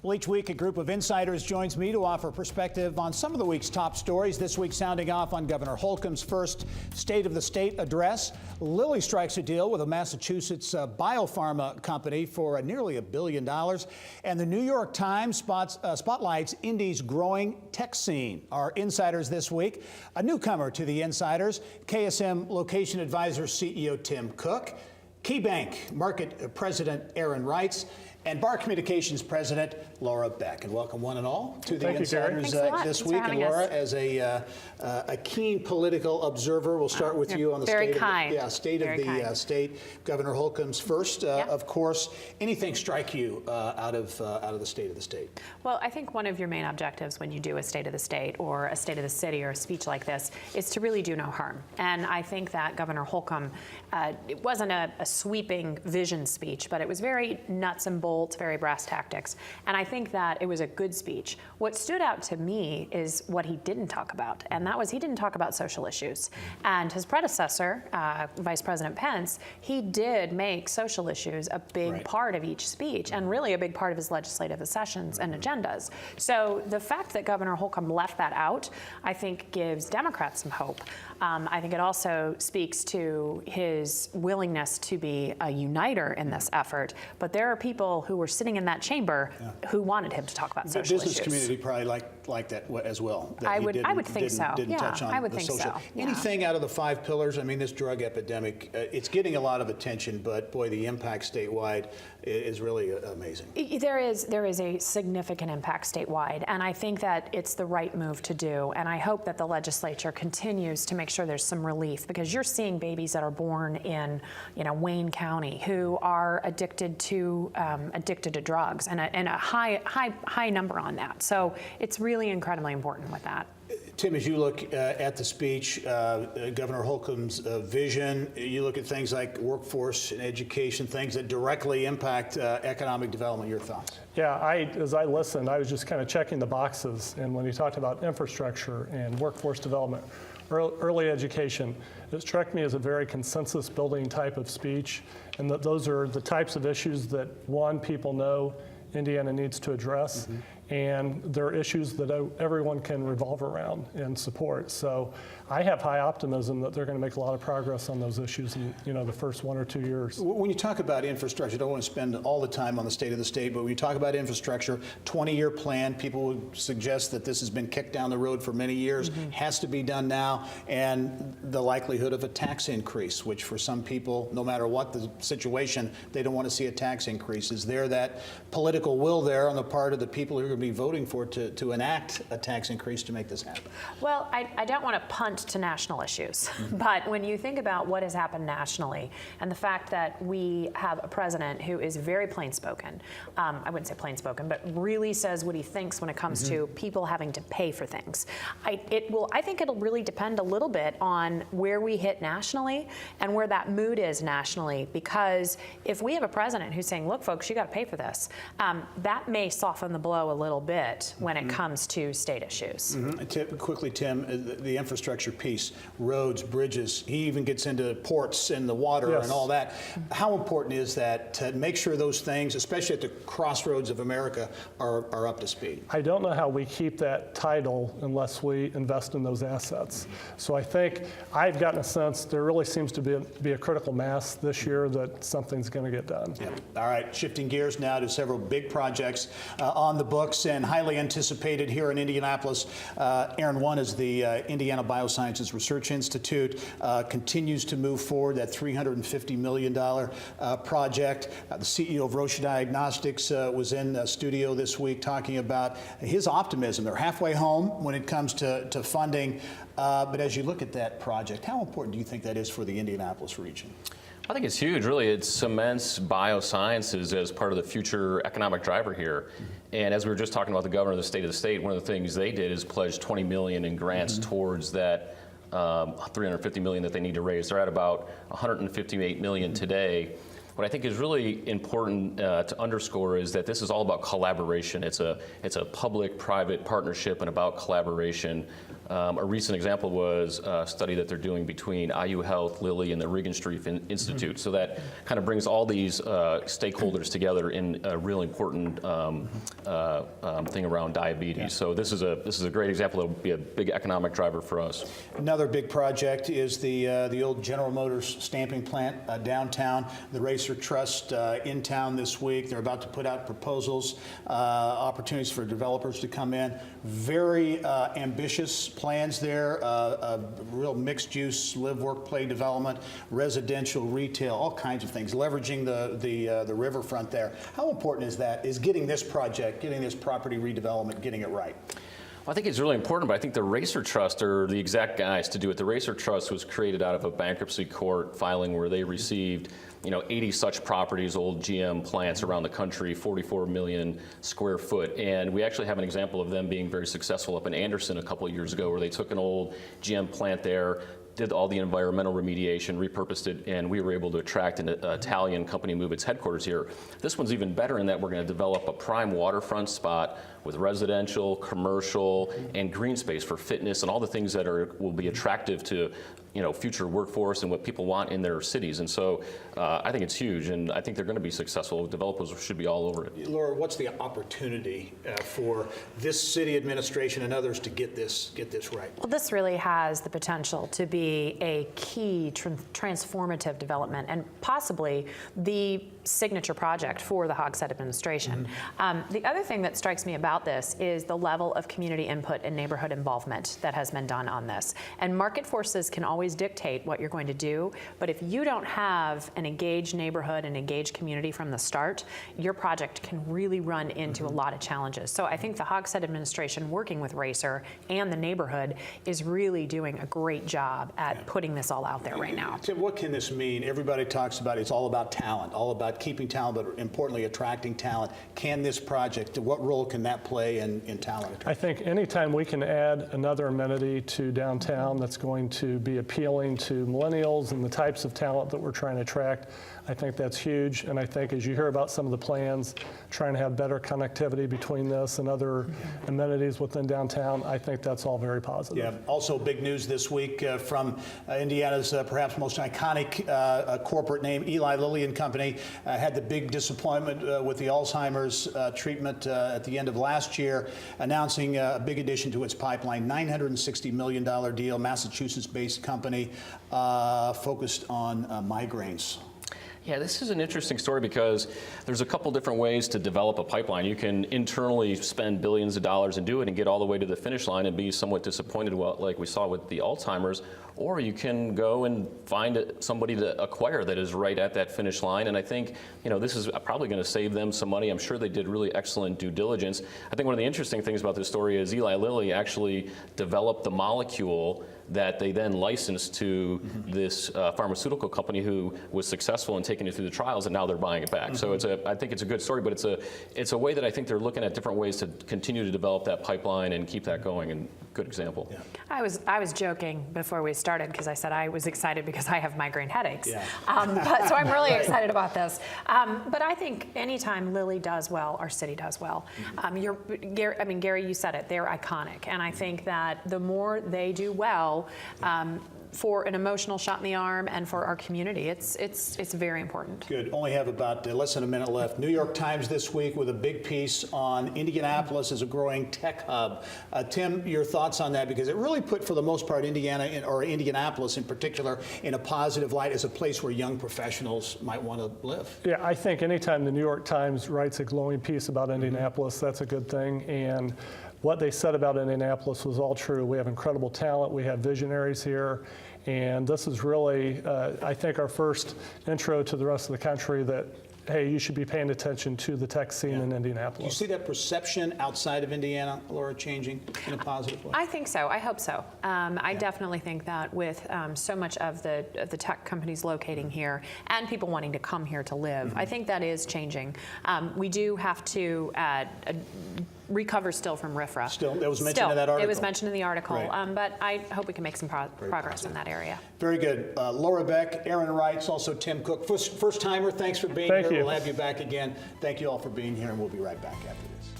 Well, each week, a group of insiders joins me to offer perspective on some of the week's top stories. This week, sounding off on Governor Holcomb's first State of the State address. Lilly strikes a deal with a Massachusetts biopharma company for nearly $1 billion. And the New York Times spotlights Indy's growing tech scene. Our insiders this week, a newcomer to the insiders, KSM Location Advisors CEO Tim Cook, KeyBank Market President Aaron Reitz, and Bar Communications President Laura Beck. And welcome one and all to the Insiders this week. And Laura, as a keen political observer, we'll start with you on the state of the state. Governor Holcomb's first, of course. Anything strike you out of the state of the state? Well, I think one of your main objectives when you do a state of the state or a state of the city or a speech like this is to really do no harm. And I think that Governor Holcomb, it wasn't a sweeping vision speech, but it was very nuts and bolts, very brass tactics. And I think that it was a good speech. What stood out to me is what he didn't talk about, and that was he didn't talk about social issues. And his predecessor, Vice President Pence, he did make social issues a big part of each speech and really a big part of his legislative sessions and agendas. So the fact that Governor Holcomb left that out, I think gives Democrats some hope. I think it also speaks to his willingness to be a uniter in this effort. But there are people who were sitting in that chamber who wanted him to talk about social issues. The business community probably liked that as well. I would think so. Didn't touch on I would the think social. so. Anything out of the 5 pillars? I mean, this drug epidemic, it's getting a lot of attention, but boy, the impact statewide is really amazing. There is a significant impact statewide, and I think that it's the right move to do. And I hope that the legislature continues to make sure there's some relief, because you're seeing babies that are born in, Wayne County who are addicted to drugs, and a high number on that. So it's really incredibly important with that. Tim, as you look at the speech, Governor Holcomb's vision, you look at things like workforce and education, things that directly impact economic development. Your thoughts? Yeah, as I listened, I was just kind of checking the boxes. And when he talked about infrastructure and workforce development, early education, it struck me as a very consensus building type of speech. And that those are the types of issues that, one, people know Indiana needs to address. And there are issues that everyone can revolve around and support. So I have high optimism that they're going to make a lot of progress on those issues in the first 1 or 2 years. When you talk about infrastructure, I don't want to spend all the time on the state of the state, but when you talk about infrastructure, 20-year plan, people would suggest that this has been kicked down the road for many years, has to be done now, and the likelihood of a tax increase, which for some people, no matter what the situation, they don't want to see a tax increase. Is there that political will there on the part of the people who are going to be voting for it to enact a tax increase to make this happen? Well, I don't want to punt to national issues, but when you think about what has happened nationally and the fact that we have a president who is very plain-spoken, I wouldn't say plain-spoken, but really says what he thinks when it comes to people having to pay for things. I think it'll really depend a little bit on where we hit nationally and where that mood is nationally, because if we have a president who's saying, look, folks, you got to pay for this, that may soften the blow a little bit when it comes to state issues. Quickly, Tim, the infrastructure piece, roads, bridges, he even gets into ports and the water and all that. How important is that to make sure those things, especially at the crossroads of America, are up to speed? I don't know how we keep that title unless we invest in those assets. So I think I've gotten a sense there really seems to be a critical mass this year that something's going to get done. All right, shifting gears now to several big projects on the books and highly anticipated here in Indianapolis. Aaron, one is the Indiana Biosciences Research Institute, continues to move forward, that $350 million project. The CEO of ROCHE Diagnostics was in the studio this week talking about his optimism. They're halfway home when it comes to funding, but as you look at that project, how important do you think that is for the Indianapolis region? I think it's huge, really. It cements biosciences as part of the future economic driver here. And as we were just talking about the governor of the state, one of the things they did is pledge $20 million in grants towards that $350 million that they need to raise. They're at about $158 million today. What I think is really important to underscore is that this is all about collaboration. It's a public-private partnership and about collaboration. A recent example was a study that they're doing between IU Health, Lilly, and the Regan Street Institute. So that kind of brings all these stakeholders together in a really important thing around diabetes. Yeah. So this is a great example that will be a big economic driver for us. Another big project is the old General Motors stamping plant downtown. The Racer Trust in town this week. They're about to put out proposals, opportunities for developers to come in. Very ambitious plans there. Real mixed use, live, work, play development, residential, retail, all kinds of things. Leveraging the riverfront there. How important is that? Is getting this project, getting this property redevelopment, getting it right? Well, I think it's really important, but I think the Racer Trust are the exact guys to do it. The Racer Trust was created out of a bankruptcy court filing where they received 80 such properties, old GM plants around the country, 44 million square foot. And we actually have an example of them being very successful up in Anderson a couple of years ago, where they took an old GM plant there, did all the environmental remediation, repurposed it, and we were able to attract an Italian company move its headquarters here. This one's even better in that we're going to develop a prime waterfront spot with residential, commercial, and green space for fitness and all the things that will be attractive to future workforce and what people want in their cities. And so I think it's huge, and I think they're going to be successful. Developers should be all over it. Laura, what's the opportunity for this city administration and others to get this right? Well, this really has the potential to be a key transformative development and possibly the signature project for the Hogshead administration. The other thing that strikes me about this is the level of community input and neighborhood involvement that has been done on this. And market forces can always dictate what you're going to do, but if you don't have an engaged neighborhood and engaged community from the start, your project can really run into a lot of challenges. So I think the Hogshead administration, working with Racer and the neighborhood, is really doing a great job at putting this all out there right now. Tim, what can this mean? Everybody talks about it's all about talent, all about keeping talent, but importantly attracting talent. Can this project, what role can that play in talent attraction? I think anytime we can add another amenity to downtown that's going to be appealing to millennials and the types of talent that we're trying to attract, I think that's huge. And I think as you hear about some of the plans, trying to have better connectivity between this and other amenities within downtown, I think that's all very positive. Yeah. Also big news this week from Indiana's perhaps most iconic corporate name, Eli Lilly and Company, had the big disappointment with the Alzheimer's treatment at the end of last year, announcing a big addition to its pipeline, $960 million deal, Massachusetts-based company focused on migraines. Yeah, this is an interesting story because there's a couple different ways to develop a pipeline. You can internally spend billions of dollars and do it and get all the way to the finish line and be somewhat disappointed, like we saw with the Alzheimer's, or you can go and find somebody to acquire that is right at that finish line. And I think, this is probably going to save them some money. I'm sure they did really excellent due diligence. I think one of the interesting things about this story is Eli Lilly actually developed the molecule that they then licensed to this pharmaceutical company who was successful in taking it through the trials, and now they're buying it back. So I think it's a good story, but it's a way that I think they're looking at different ways to continue to develop that pipeline and keep that going. And good example. Yeah. I was joking before we started because I said I was excited because I have migraine headaches. Yeah. So I'm really excited about this. But I think anytime Lilly does well, our city does well. Gary, you said it. They're iconic, and I think that the more they do well, for an emotional shot in the arm and for our community, it's very important. Good. Only have about less than a minute left. New York Times this week with a big piece on Indianapolis as a growing tech hub. Tim, your thoughts on that? Because it really put, for the most part, or Indianapolis in particular, in a positive light as a place where young professionals might want to live. Yeah, I think anytime the New York Times writes a glowing piece about Indianapolis, that's a good thing. And what they said about Indianapolis was all true. We have incredible talent. We have visionaries here. And this is really, I think, our first intro to the rest of the country that, hey, you should be paying attention to the tech scene in Indianapolis. Do you see that perception outside of Indiana, Laura, changing in a positive way? I think so. I hope so. I definitely think that with so much of the tech companies locating here and people wanting to come here to live, I think that is changing. We do have to recover still from RIFRA. Still, that was mentioned in that article. It was mentioned in the article, right. But I hope we can make some progress in that area. Very good. Laura Beck, Aaron Wrights, also Tim Cook. First timer, thanks for being here. Thank you. We'll have you back again. Thank you all for being here, and we'll be right back after this.